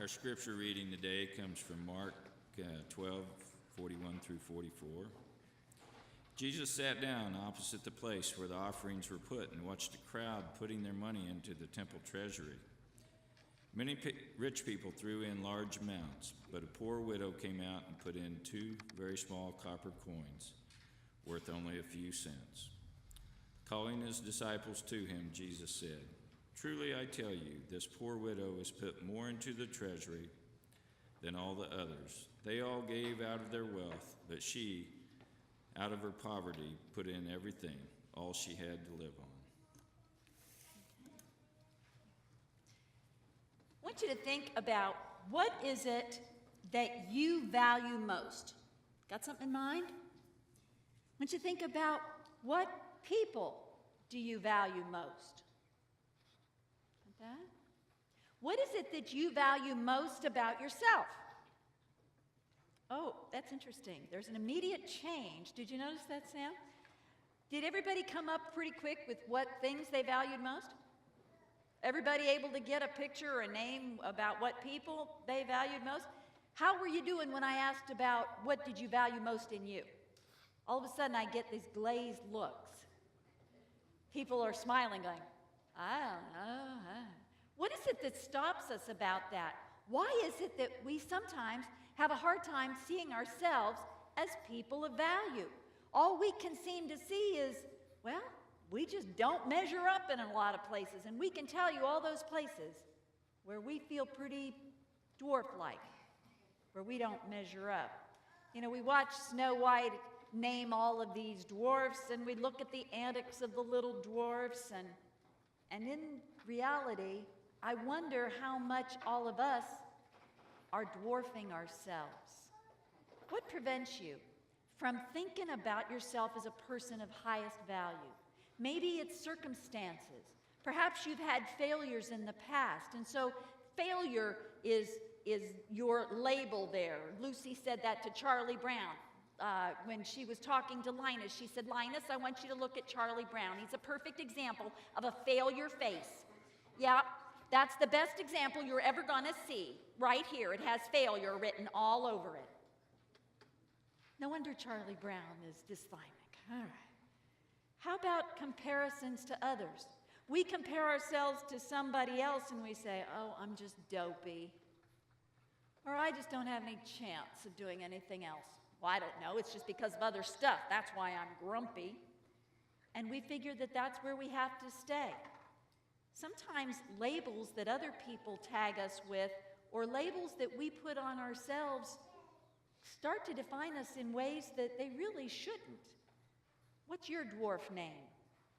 scripture reading today comes from Mark 12:41 through 44. Jesus sat down opposite the place where the offerings were put and watched a crowd putting their money into the temple treasury. Many rich people threw in large amounts, but a poor widow came out and put in 2 very small copper coins, worth only a few cents. Calling his disciples to him, Jesus said, "Truly I tell you, this poor widow has put more into the treasury than all the others. They all gave out of their wealth, but she, out of her poverty, put in everything, all she had to live on." I want you to think about what is it that you value most. Got something in mind? I want you to think about what people do you value most. Got that? What is it that you value most about yourself? Oh, that's interesting. There's an immediate change. Did you notice that, Sam? Did everybody come up pretty quick with what things they valued most? Everybody able to get a picture or a name about what people they valued most? How were you doing when I asked about what did you value most in you? All of a sudden I get these glazed looks. People are smiling going, I don't know. What is it that stops us about that? Why is it that we sometimes have a hard time seeing ourselves as people of value? All we can seem to see is, well, we just don't measure up in a lot of places. And we can tell you all those places where we feel pretty dwarf-like, where we don't measure up. You know, we watch Snow White name all of these dwarfs, and we look at the antics of the little dwarfs, and in reality, I wonder how much all of us are dwarfing ourselves. What prevents you from thinking about yourself as a person of highest value? Maybe it's circumstances. Perhaps you've had failures in the past, and so failure is your label there. Lucy said that to Charlie Brown. When she was talking to Linus, she said, "Linus, I want you to look at Charlie Brown. He's a perfect example of a failure face." Yeah, that's the best example you're ever going to see. Right here, it has failure written all over it. No wonder Charlie Brown is dysthymic. All right. How about comparisons to others? We compare ourselves to somebody else and we say, "Oh, I'm just dopey." Or, "I just don't have any chance of doing anything else." "Well, I don't know. It's just because of other stuff. That's why I'm grumpy." And we figure that that's where we have to stay. Sometimes labels that other people tag us with or labels that we put on ourselves start to define us in ways that they really shouldn't. What's your dwarf name?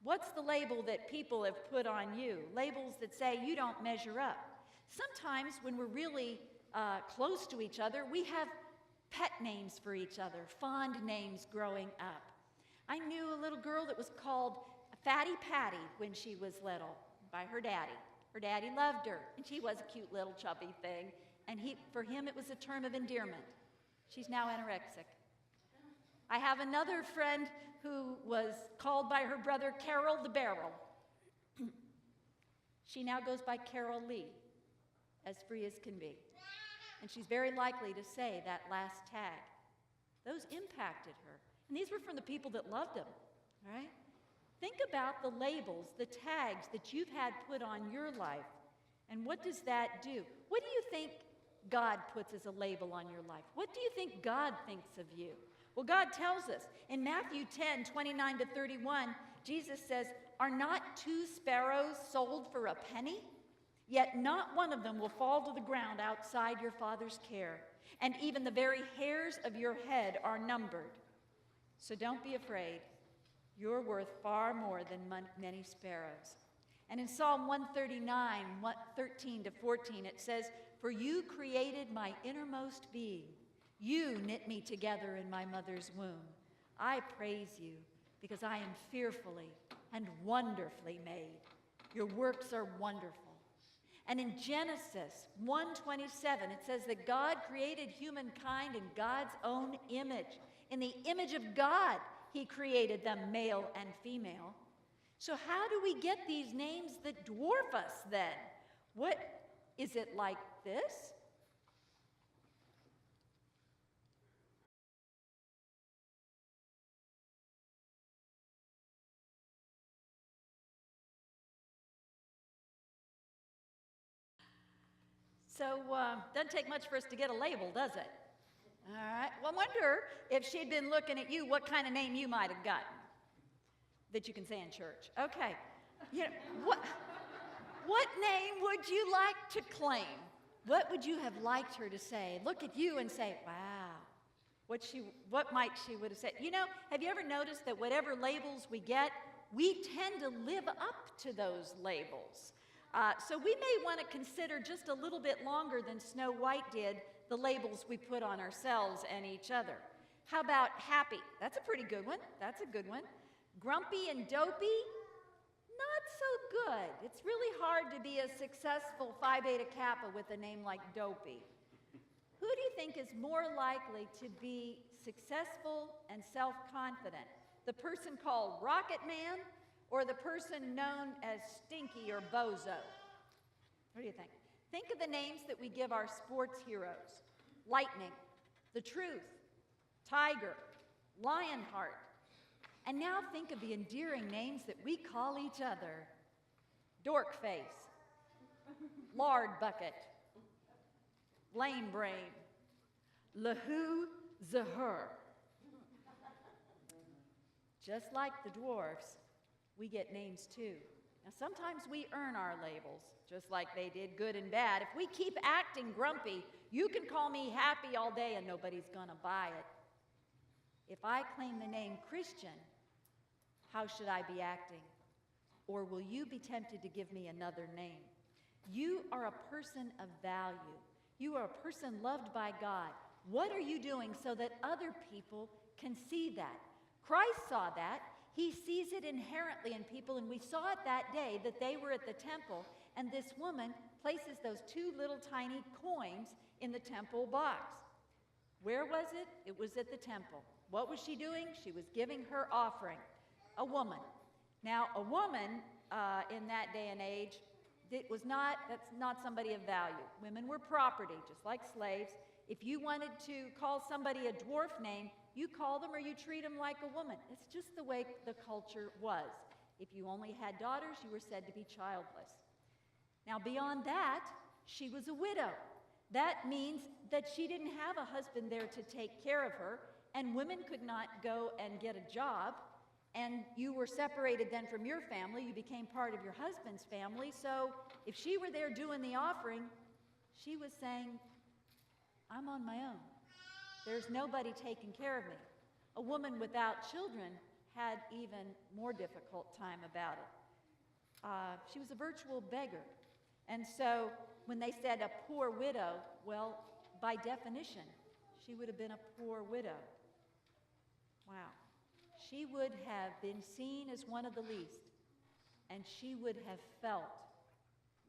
What's the label that people have put on you? Labels that say you don't measure up. Sometimes when we're really close to each other, we have pet names for each other, fond names growing up. I knew a little girl that was called Fatty Patty when she was little by her daddy. Her daddy loved her, and she was a cute little chubby thing, and for him it was a term of endearment. She's now anorexic. I have another friend who was called by her brother Carol the Barrel. She now goes by Carol Lee, as free as can be. And she's very likely to say that last tag. Those impacted her. And these were from the people that loved them, all right? Think about the labels, the tags that you've had put on your life. And what does that do? What do you think God puts as a label on your life? What do you think God thinks of you? Well, God tells us in Matthew 10:29 to 31, Jesus says, "Are not 2 sparrows sold for a penny? Yet not one of them will fall to the ground outside your Father's care. And even the very hairs of your head are numbered. So don't be afraid. You're worth far more than many sparrows." And in Psalm 139, 13 to 14, it says, "For you created my innermost being. You knit me together in my mother's womb. I praise you because I am fearfully and wonderfully made. Your works are wonderful." And in Genesis 1:27, it says that God created humankind in God's own image. In the image of God, he created them, male and female. So how do we get these names that dwarf us then? What is it like this? So, doesn't take much for us to get a label, does it? All right. Well, I wonder if she'd been looking at you, what kind of name you might have gotten that you can say in church. Okay. You know, what name would you like to claim? What would you have liked her to say? Look at you and say, wow. What might she would have said? You know, have you ever noticed that whatever labels we get, we tend to live up to those labels? So we may want to consider just a little bit longer than Snow White did the labels we put on ourselves and each other. How about happy? That's a pretty good one. That's a good one. Grumpy and dopey? Not so good. It's really hard to be a successful Phi Beta Kappa with a name like Dopey. Who do you think is more likely to be successful and self-confident? The person called Rocket Man or the person known as Stinky or Bozo? What do you think? Think of the names that we give our sports heroes. Lightning, The Truth, Tiger, Lionheart. And now think of the endearing names that we call each other. Dork Face, Lard Bucket, Lame Brain, Lahu Zahur. Just like the dwarfs, we get names too. Now sometimes we earn our labels, just like they did, good and bad. If we keep acting grumpy, you can call me happy all day and nobody's gonna buy it. If I claim the name Christian, how should I be acting? Or will you be tempted to give me another name? You are a person of value. You are a person loved by God. What are you doing so that other people can see that? Christ saw that. He sees it inherently in people, and we saw it that day that they were at the temple, and this woman places those two little tiny coins in the temple box. Where was it? It was at the temple. What was she doing? She was giving her offering. A woman. Now, a woman in that day and age, that's not somebody of value. Women were property, just like slaves. If you wanted to call somebody a dwarf name, you call them or you treat them like a woman. It's just the way the culture was. If you only had daughters, you were said to be childless. Now, beyond that, she was a widow. That means that she didn't have a husband there to take care of her, and women could not go and get a job, and you were separated then from your family. You became part of your husband's family. So if she were there doing the offering, she was saying, I'm on my own. There's nobody taking care of me. A woman without children had even more difficult time about it. She was a virtual beggar. And so when they said a poor widow, well, by definition, she would have been a poor widow. Wow. She would have been seen as one of the least, and she would have felt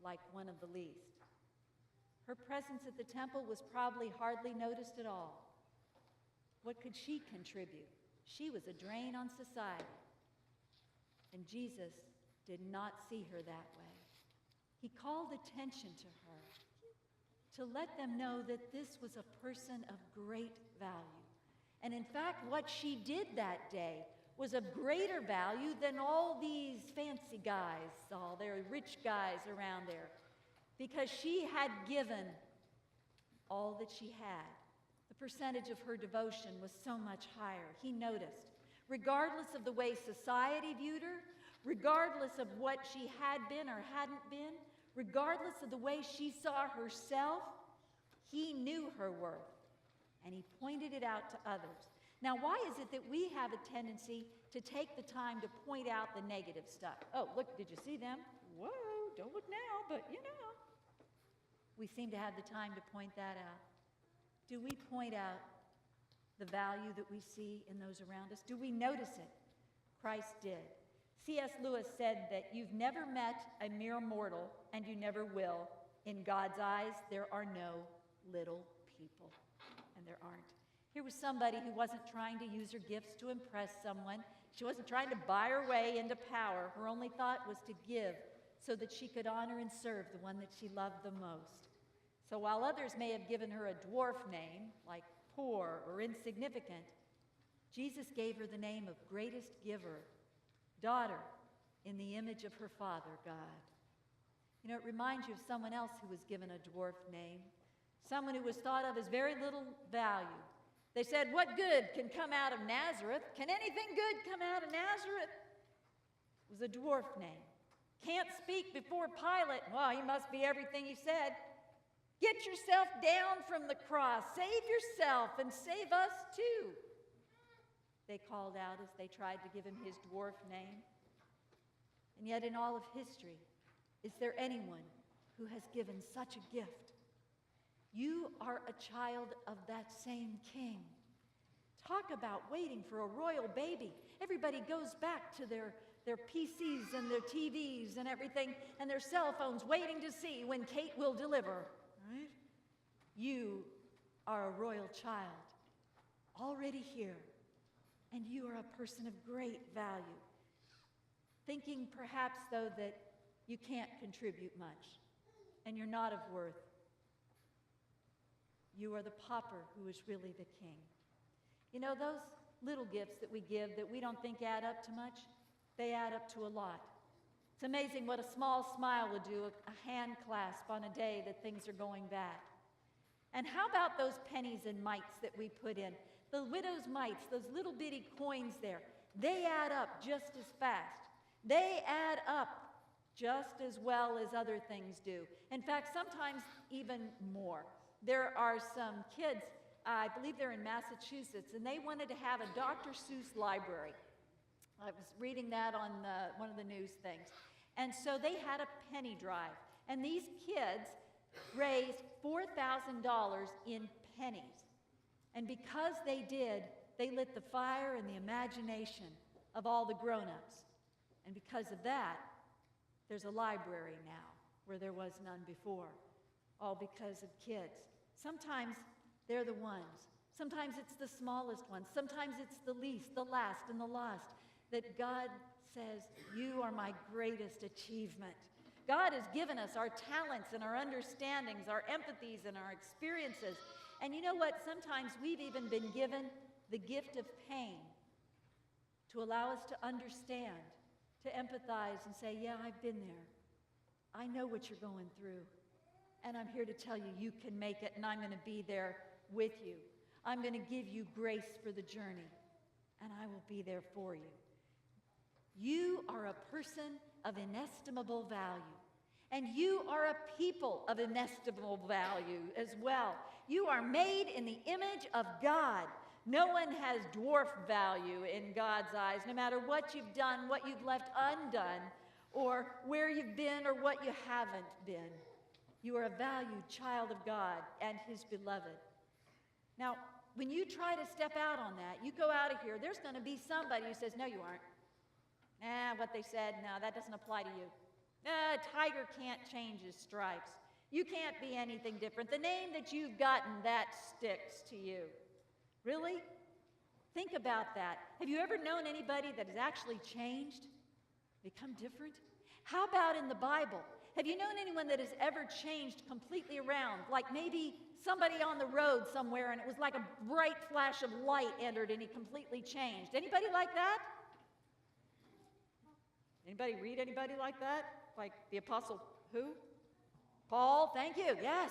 like one of the least. Her presence at the temple was probably hardly noticed at all. What could she contribute? She was a drain on society. And Jesus did not see her that way. He called attention to her to let them know that this was a person of great value. And in fact, what she did that day was of greater value than all these fancy guys, all their rich guys around there, because she had given all that she had. The percentage of her devotion was so much higher. He noticed. Regardless of the way society viewed her, regardless of what she had been or hadn't been, regardless of the way she saw herself, he knew her worth. And he pointed it out to others. Now, why is it that we have a tendency to take the time to point out the negative stuff? Oh, look, did you see them? Whoa, don't look now, but you know. We seem to have the time to point that out. Do we point out the value that we see in those around us? Do we notice it? Christ did. C.S. Lewis said that you've never met a mere mortal, and you never will. In God's eyes, there are no little people. And there aren't. Here was somebody who wasn't trying to use her gifts to impress someone. She wasn't trying to buy her way into power. Her only thought was to give so that she could honor and serve the one that she loved the most. So while others may have given her a dwarf name, like poor or insignificant, Jesus gave her the name of greatest giver, daughter, in the image of her Father, God. You know, it reminds you of someone else who was given a dwarf name, someone who was thought of as very little value. They said, what good can come out of Nazareth? Can anything good come out of Nazareth? It was a dwarf name. Can't speak before Pilate. Well, he must be everything he said. Get yourself down from the cross. Save yourself and save us too. They called out as they tried to give him his dwarf name. And yet in all of history, is there anyone who has given such a gift? You are a child of that same king. Talk about waiting for a royal baby. Everybody goes back to their PCs and their TVs and everything and their cell phones waiting to see when Kate will deliver. Right? You are a royal child already here, and you are a person of great value. Thinking perhaps, though, that you can't contribute much and you're not of worth. You are the pauper who is really the king. You know, those little gifts that we give that we don't think add up to much, they add up to a lot. It's amazing what a small smile would do, a hand clasp on a day that things are going bad. And how about those pennies and mites that we put in? The widow's mites, those little bitty coins there, they add up just as fast. They add up just as well as other things do. In fact, sometimes even more. There are some kids, I believe they're in Massachusetts, and they wanted to have a Dr. Seuss library. I was reading that on one of the news things. And so they had a penny drive. And these kids raised $4,000 in pennies. And because they did, they lit the fire and the imagination of all the grown-ups. And because of that, there's a library now where there was none before. All because of kids. Sometimes they're the ones. Sometimes it's the smallest ones. Sometimes it's the least, the last, and the lost. That God says, you are my greatest achievement. God has given us our talents and our understandings, our empathies and our experiences. And you know what? Sometimes we've even been given the gift of pain to allow us to understand, to empathize and say, yeah, I've been there. I know what you're going through. And I'm here to tell you, you can make it, and I'm going to be there with you. I'm going to give you grace for the journey, and I will be there for you. You are a person of inestimable value, and you are a people of inestimable value as well. You are made in the image of God. No one has dwarf value in God's eyes, no matter what you've done, what you've left undone, or where you've been or what you haven't been. You are a valued child of God and his beloved. Now, when you try to step out on that, you go out of here, there's going to be somebody who says, no, you aren't. What they said, no, that doesn't apply to you. A tiger can't change his stripes. You can't be anything different. The name that you've gotten, that sticks to you. Really? Think about that. Have you ever known anybody that has actually changed, become different? How about in the Bible? Have you known anyone that has ever changed completely around? Like maybe somebody on the road somewhere and it was like a bright flash of light entered and he completely changed. Anybody like that? Anybody read anybody like that? Like the apostle who? Paul, thank you, yes.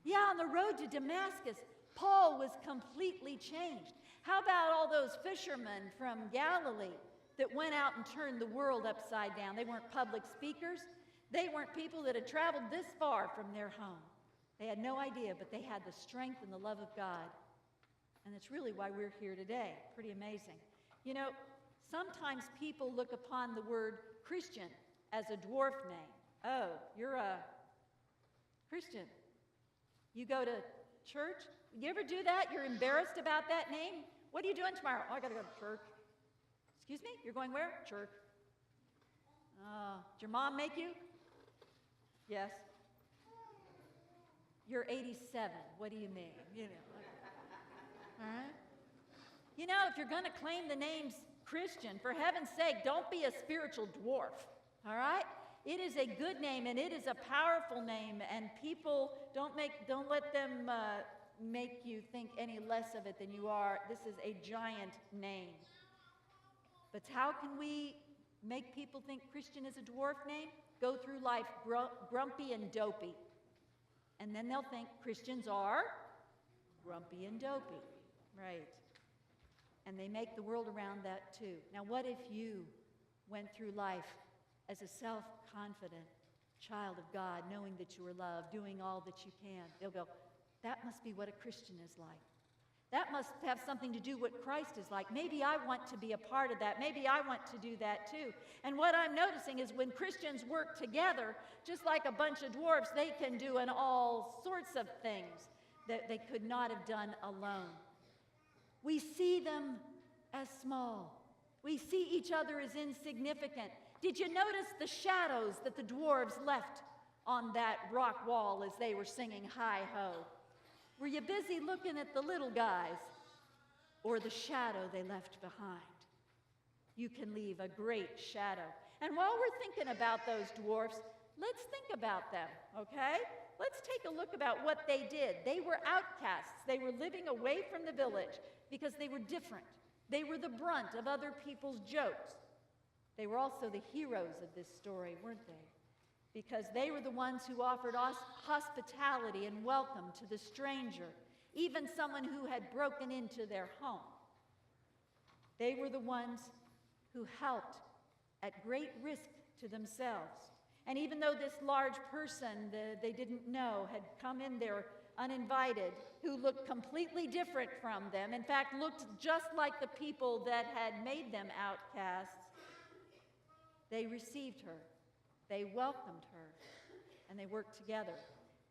Yeah, on the road to Damascus, Paul was completely changed. How about all those fishermen from Galilee that went out and turned the world upside down? They weren't public speakers. They weren't people that had traveled this far from their home. They had no idea, but they had the strength and the love of God. And that's really why we're here today. Pretty amazing. You know, sometimes people look upon the word Christian as a dwarf name. Oh, you're a Christian. You go to church? You ever do that? You're embarrassed about that name? What are you doing tomorrow? Oh, I got to go to church. Excuse me? You're going where? Church. Did your mom make you? Yes. You're 87. What do you mean? You know. All right. You know, if you're going to claim the name's Christian, for heaven's sake, don't be a spiritual dwarf. All right? It is a good name and it is a powerful name, and people don't let them make you think any less of it than you are. This is a giant name. But how can we make people think Christian is a dwarf name? go through life grumpy and dopey. And then they'll think Christians are grumpy and dopey. Right. And they make the world around that too. Now, what if you went through life as a self-confident child of God, knowing that you are loved, doing all that you can? They'll go, that must be what a Christian is like. That must have something to do what Christ is like. Maybe I want to be a part of that. Maybe I want to do that too. And what I'm noticing is when Christians work together, just like a bunch of dwarfs, they can do all sorts of things that they could not have done alone. We see them as small. We see each other as insignificant. Did you notice the shadows that the dwarves left on that rock wall as they were singing Hi-Ho? Were you busy looking at the little guys or the shadow they left behind? You can leave a great shadow. And while we're thinking about those dwarfs, let's think about them, okay? Let's take a look about what they did. They were outcasts. They were living away from the village because they were different. They were the brunt of other people's jokes. They were also the heroes of this story, weren't they? Because they were the ones who offered us hospitality and welcome to the stranger, even someone who had broken into their home. They were the ones who helped at great risk to themselves. And even though this large person they didn't know had come in there uninvited, who looked completely different from them, in fact, looked just like the people that had made them outcasts, they received her. They welcomed her, and they worked together.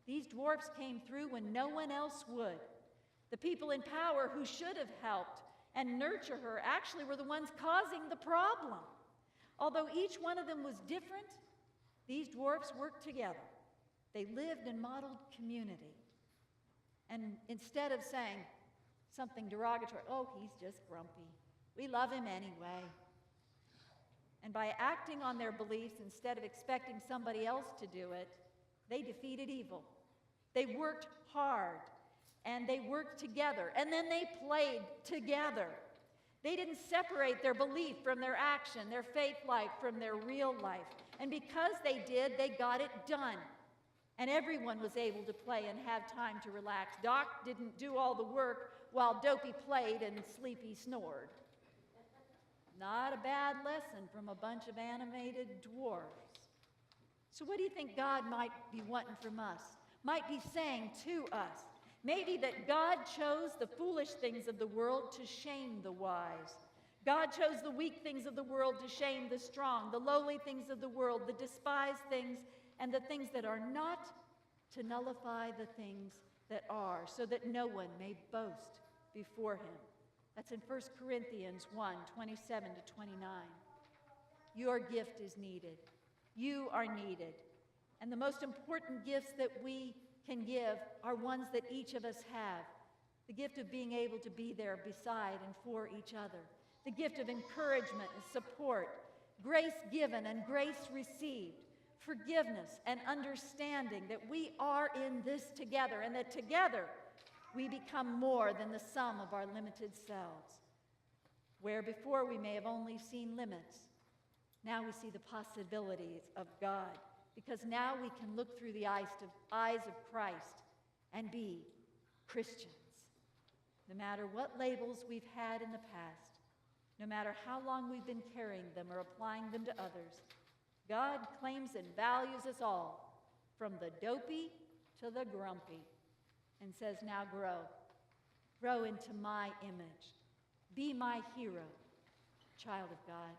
These dwarfs came through when no one else would. The people in power who should have helped and nurture her actually were the ones causing the problem. Although each one of them was different, these dwarfs worked together. They lived and modeled community. And instead of saying something derogatory, oh, he's just grumpy, we love him anyway. And by acting on their beliefs instead of expecting somebody else to do it, they defeated evil. They worked hard, and they worked together, and then they played together. They didn't separate their belief from their action, their faith life from their real life. And because they did, they got it done. And everyone was able to play and have time to relax. Doc didn't do all the work while Dopey played and Sleepy snored. Not a bad lesson from a bunch of animated dwarfs. So what do you think God might be wanting from us? Might be saying to us? Maybe that God chose the foolish things of the world to shame the wise. God chose the weak things of the world to shame the strong, the lowly things of the world, the despised things, and the things that are not, to nullify the things that are, so that no one may boast before him. That's in 1 Corinthians 1, 27 to 29. Your gift is needed. You are needed. And the most important gifts that we can give are ones that each of us have. The gift of being able to be there beside and for each other. The gift of encouragement and support. Grace given and grace received. Forgiveness and understanding that we are in this together, and that together we become more than the sum of our limited selves. Where before we may have only seen limits, now we see the possibilities of God, because now we can look through the eyes of Christ and be Christians. No matter what labels we've had in the past, no matter how long we've been carrying them or applying them to others, God claims and values us all, from the dopey to the grumpy, and says, now grow into my image. Be my hero, child of God.